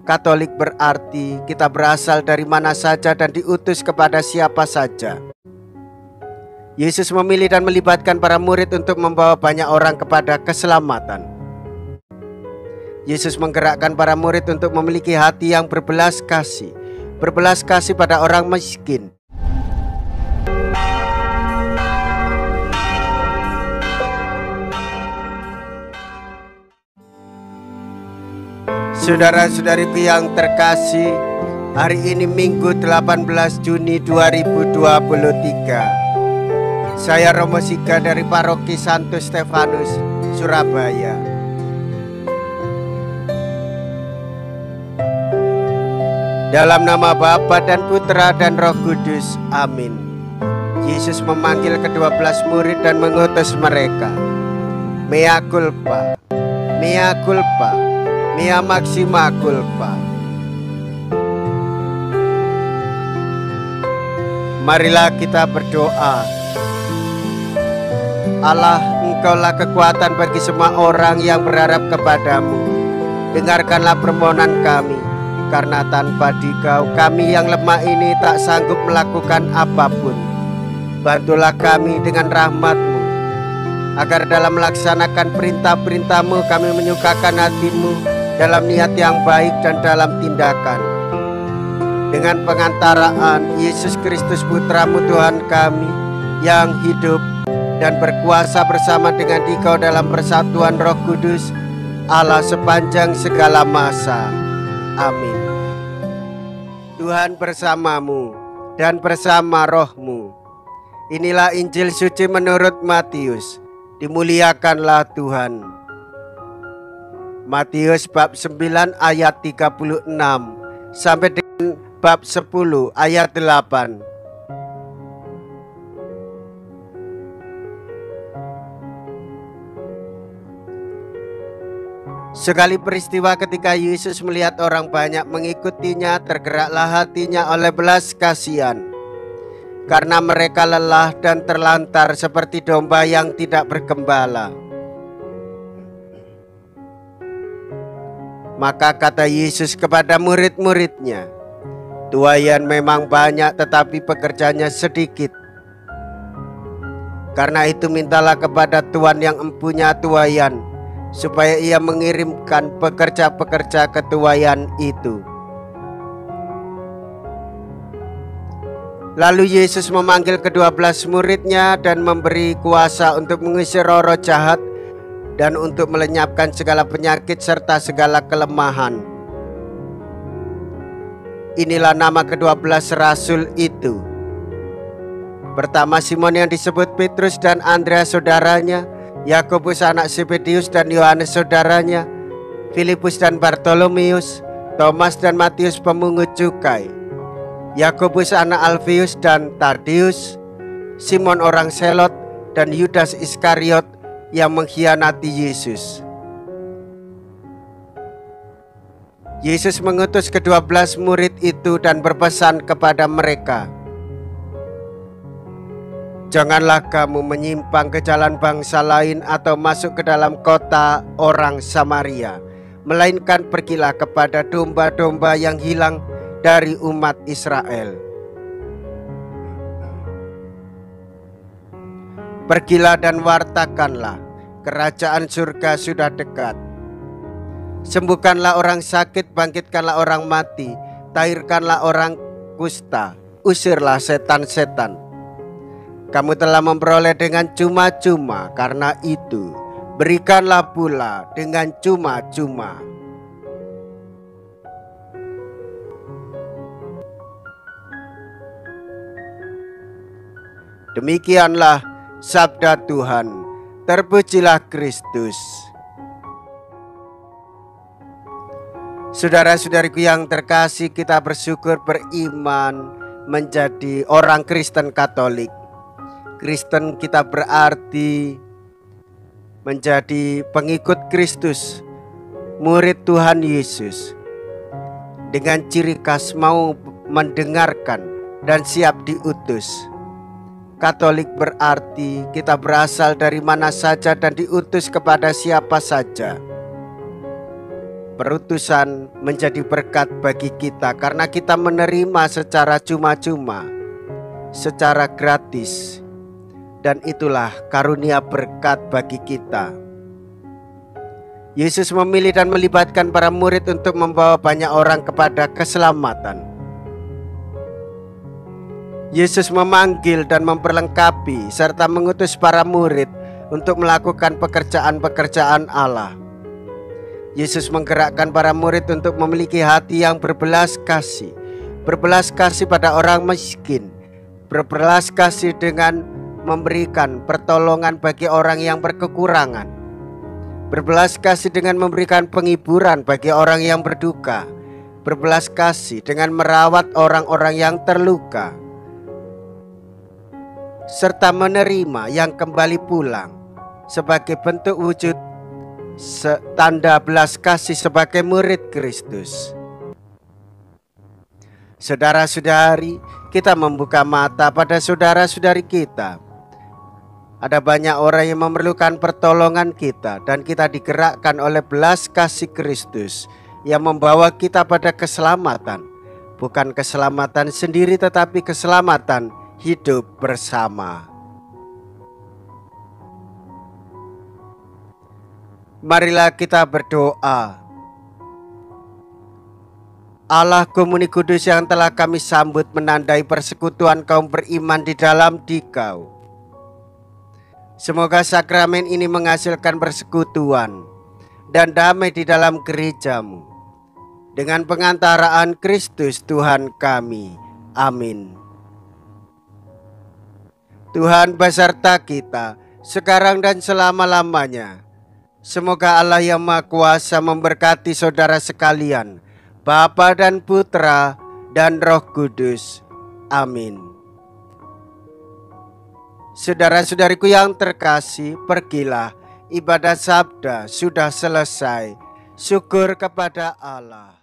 Katolik berarti kita berasal dari mana saja dan diutus kepada siapa saja. Yesus memilih dan melibatkan para murid untuk membawa banyak orang kepada keselamatan. Yesus menggerakkan para murid untuk memiliki hati yang berbelas kasih pada orang miskin. Saudara-saudariku yang terkasih, hari ini Minggu 18 Juni 2023. Saya Romo Siga dari Paroki Santo Stefanus, Surabaya. Dalam nama Bapa dan Putra dan Roh Kudus, amin. Yesus memanggil ke-12 murid dan mengutus mereka. Mea culpa, mea culpa, mea maxima culpa. Marilah kita berdoa. Allah, Engkaulah kekuatan bagi semua orang yang berharap kepadamu. Dengarkanlah permohonan kami, karena tanpa Dikau kami yang lemah ini tak sanggup melakukan apapun. Bantulah kami dengan rahmat-Mu, agar dalam melaksanakan perintah-perintah-Mu kami menyukakan hati-Mu dalam niat yang baik dan dalam tindakan. Dengan pengantaraan Yesus Kristus Putra-Mu Tuhan kami, yang hidup dan berkuasa bersama dengan Dikau dalam persatuan Roh Kudus, Allah sepanjang segala masa. Amin. Tuhan bersamamu dan bersama rohmu. Inilah Injil suci menurut Matius. Dimuliakanlah Tuhan. Matius bab 9 ayat 36 sampai dengan bab 10 ayat 8. Sekali peristiwa ketika Yesus melihat orang banyak mengikutinya, tergeraklah hatinya oleh belas kasihan, karena mereka lelah dan terlantar seperti domba yang tidak bergembala. Maka kata Yesus kepada murid-muridnya, "Tuaian memang banyak, tetapi pekerjanya sedikit. Karena itu mintalah kepada Tuhan yang empunya tuaian, supaya ia mengirimkan pekerja-pekerja ke tuaian itu." Lalu Yesus memanggil ke-12 muridnya dan memberi kuasa untuk mengusir roh-roh jahat dan untuk melenyapkan segala penyakit serta segala kelemahan. Inilah nama ke-12 rasul itu. Pertama, Simon yang disebut Petrus dan Andreas saudaranya, Yakobus anak Zebedius dan Yohanes saudaranya, Filipus dan Bartolomeus, Thomas dan Matius pemungut cukai, Yakobus anak Alfeus dan Tardius, Simon orang Selot, dan Yudas Iskariot yang mengkhianati Yesus. Yesus mengutus ke-12 murid itu dan berpesan kepada mereka, "Janganlah kamu menyimpang ke jalan bangsa lain atau masuk ke dalam kota orang Samaria, melainkan pergilah kepada domba-domba yang hilang dari umat Israel. Pergilah dan wartakanlah, kerajaan surga sudah dekat. Sembuhkanlah orang sakit, bangkitkanlah orang mati, tahirkanlah orang kusta, usirlah setan-setan. Kamu telah memperoleh dengan cuma-cuma, karena itu berikanlah pula dengan cuma-cuma." Demikianlah sabda Tuhan. Terpujilah Kristus. Saudara-saudariku yang terkasih, kita bersyukur beriman menjadi orang Kristen Katolik. Kristen kita berarti menjadi pengikut Kristus, murid Tuhan Yesus, dengan ciri khas mau mendengarkan dan siap diutus. Katolik berarti kita berasal dari mana saja dan diutus kepada siapa saja. perutusan menjadi berkat bagi kita karena kita menerima secara cuma-cuma, secara gratis. Dan itulah karunia berkat bagi kita. Yesus memilih dan melibatkan para murid untuk membawa banyak orang kepada keselamatan. Yesus memanggil dan memperlengkapi serta mengutus para murid untuk melakukan pekerjaan-pekerjaan Allah. Yesus menggerakkan para murid untuk memiliki hati yang berbelas kasih pada orang miskin, berbelas kasih dengan memberikan pertolongan bagi orang yang berkekurangan, berbelas kasih dengan memberikan penghiburan bagi orang yang berduka, berbelas kasih dengan merawat orang-orang yang terluka, serta menerima yang kembali pulang sebagai bentuk wujud tanda belas kasih sebagai murid Kristus. Saudara-saudari, kita membuka mata pada saudara-saudari kita. Ada banyak orang yang memerlukan pertolongan kita, dan kita digerakkan oleh belas kasih Kristus yang membawa kita pada keselamatan. Bukan keselamatan sendiri, tetapi keselamatan hidup bersama. Marilah kita berdoa. Allah Komuni Kudus yang telah kami sambut menandai persekutuan kaum beriman di dalam Dikau. Semoga sakramen ini menghasilkan persekutuan dan damai di dalam gerejamu. Dengan pengantaraan Kristus Tuhan kami. Amin. Tuhan beserta kita, sekarang dan selama-lamanya. Semoga Allah yang Maha Kuasa memberkati saudara sekalian, Bapa dan Putra dan Roh Kudus. Amin. Saudara-saudariku yang terkasih, pergilah, ibadah sabda sudah selesai. Syukur kepada Allah.